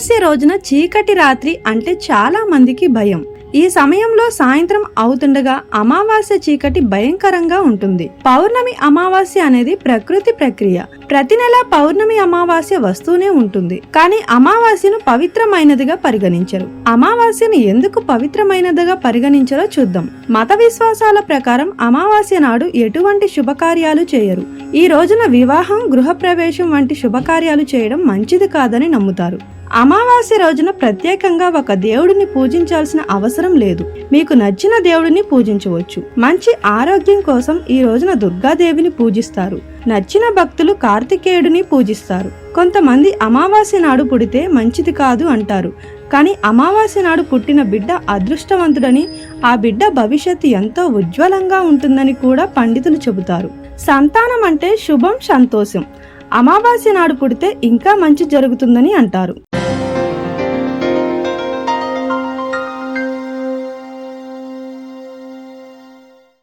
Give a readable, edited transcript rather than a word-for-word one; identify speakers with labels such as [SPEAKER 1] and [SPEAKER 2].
[SPEAKER 1] అమావాస్య రోజున చీకటి రాత్రి అంటే చాలా మందికి భయం. ఈ సమయంలో సాయంత్రం అవుతుండగా అమావాస్య చీకటి భయంకరంగా ఉంటుంది. పౌర్ణమి అమావాస్య అనేది ప్రకృతి ప్రక్రియ. ప్రతి నెల పౌర్ణమి అమావాస్య వస్తూనే ఉంటుంది. కానీ అమావాస్యను పవిత్రమైనదిగా పరిగణించరు. అమావాస్యను ఎందుకు పవిత్రమైనదిగా పరిగణించారో చూద్దాం. మత విశ్వాసాల ప్రకారం అమావాస్య నాడు ఎటువంటి శుభకార్యాలు చేయరు. ఈ రోజున వివాహం, గృహప్రవేశం వంటి శుభకార్యాలు చేయడం మంచిది కాదని నమ్ముతారు. అమావాస్య రోజున ప్రత్యేకంగా ఒక దేవుడిని పూజించాల్సిన అవసరం లేదు. మీకు నచ్చిన దేవుడిని పూజించవచ్చు. మంచి ఆరోగ్యం కోసం ఈ రోజున దుర్గాదేవిని పూజిస్తారు. నచ్చిన భక్తులు కార్తికేయుడిని పూజిస్తారు. కొంతమంది అమావాస్య నాడు పుడితే మంచిది కాదు అంటారు. కానీ అమావాస్య నాడు పుట్టిన బిడ్డ అదృష్టవంతుడని, ఆ బిడ్డ భవిష్యత్తు ఎంతో ఉజ్వలంగా ఉంటుందని కూడా పండితులు చెబుతారు. సంతానం అంటే శుభం, సంతోషం. అమావాస్య నాడు పుడితే ఇంకా మంచి జరుగుతుందని అంటారు.